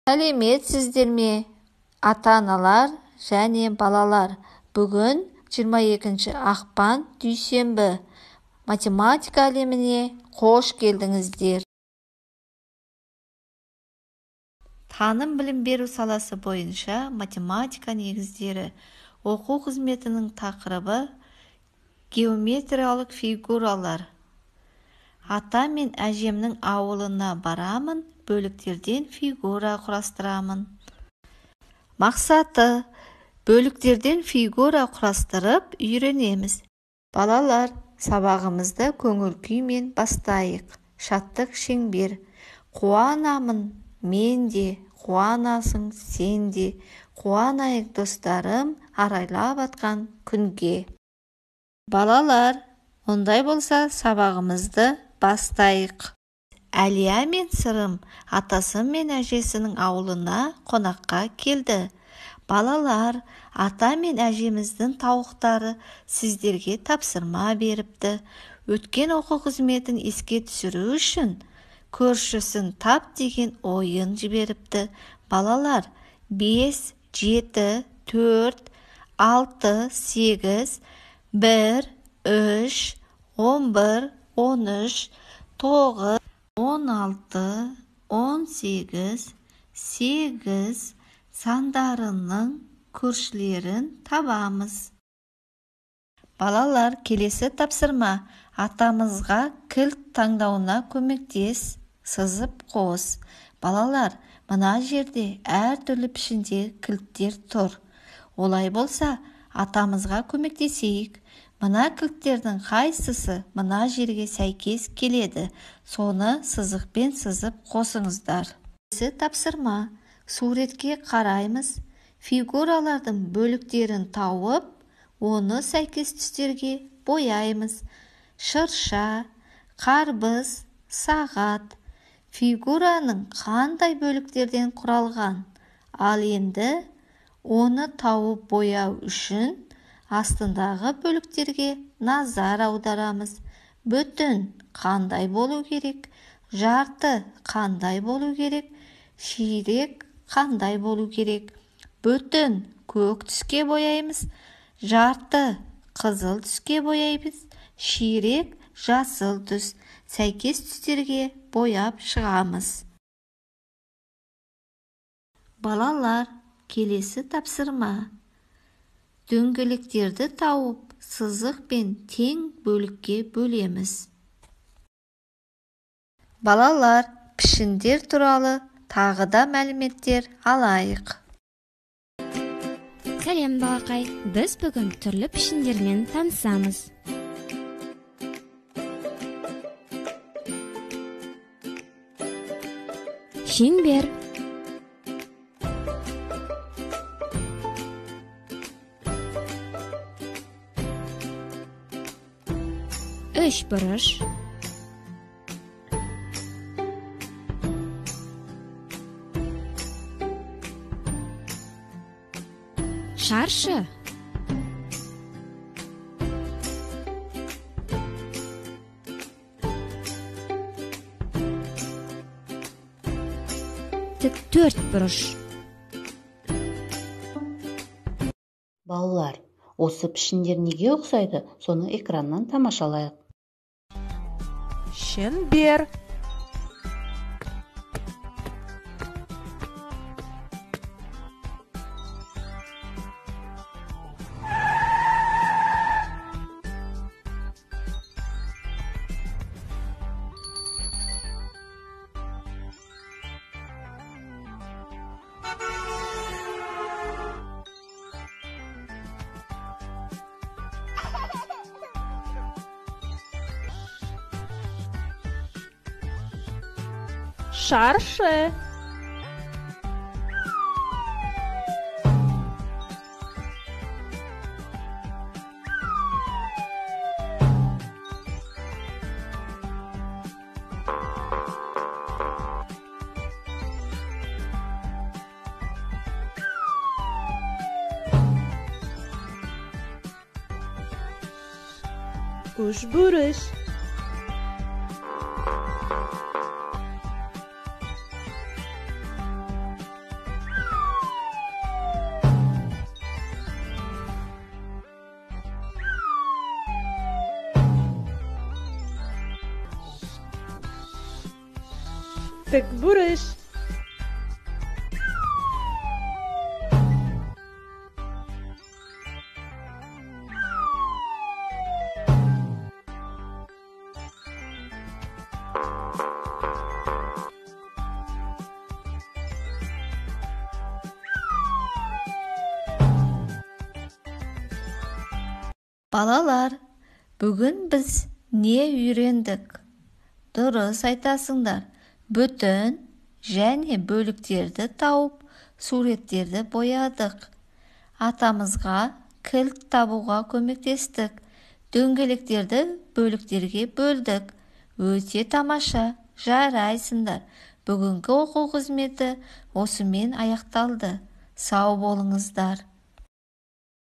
Сәлеметсіздерме, ата-аналар және балалар. Бүгін 22 ақпан дүйсенбі. Математика әлеміне қош келдіңіздер. Таным білім беру саласы бойынша математика негіздері оқу қызметінің тақырыбы геометриялық фигуралар. Ата мен әжемнің ауылына барамын, бөліктерден фигура құрастырамын. Мақсаты: бөліктерден фигура құрастырып үйренеміз. Балалар, сабағымызды көңіл күймен бастайық. Шаттық шеңбер. Қуанамын, мен де, қуанасың сен де. Қуанайық достарым, арайлап атқан күнге. Балалар, ондай болса сабағымызды бастайық. Әлия мен Сырым атасы мен әжесінің ауылына қонаққа келді. Балалар, ата мен әжеміздің тауықтары сіздерге тапсырма беріпті. Өткен оқу қызметін еске түсіру үшін көршісін тап деген ойын жіберіпті. Балалар, 5, 7, 4, 6, 8, 1, 3, 11, 13, 9, 16, 18, 8 сандарының көршілерін табамыз. Балалар, келесі тапсырма: атамызға кілт таңдауына көмектес, сызып қос. Балалар, мына жерде әртүрлі пішінде кілттер тұр. Олай болса, атамызға көмектесейік. Мына кілттердің қайсысы мына жерге сәйкес келеді? Соны сызықпен сызып қосыңыздар. Келесі тапсырма: суретке қараймыз, фигуралардың бөліктерін тауып, оны сәйкес түстерге бояймыз. Шырша, қарбыз, сағат. Фигураның қандай бөліктерден құралған? Ал енді оны тауып бояу үшін астындағы бөліктерге назар аударамыз. Бүтін қандай болу керек? Жарты қандай болу керек? Ширек қандай болу керек? Бүтін көк түске бояймыз, жарты қызыл түске бояймыз, ширек жасыл түс. Сәйкес түстерге бояп шығамыз. Балалар, келесі тапсырма: дөңгелектерді тауып, сызықпен тең бөлікке бөлеміз. Балалар, пішіндер туралы тағы да мәліметтер алайық. Сәлем балақай, біз бүгін түрлі пішіндермен танысамыз. Шеңбер, үшбұрыш, шаршы, төртбұрыш. Балалар, осы пішіндер неге ұқсайды? Соны экраннан тамашалайық. Шеңбер, шаршы, үшбұрыш, Тік бұрыш. Балалар, бүгін біз не үйрендік? Дұрыс айтасыңдар. Бүтін және бөліктерді тауып, суреттерді боядық. Атамызға кілт табуға көмектестік. Дөңгелектерді бөліктерге бөлдік. Өте тамаша, жарайсыңдар. Бүгінгі оқу қызметі осымен аяқталды. Сау болыңыздар.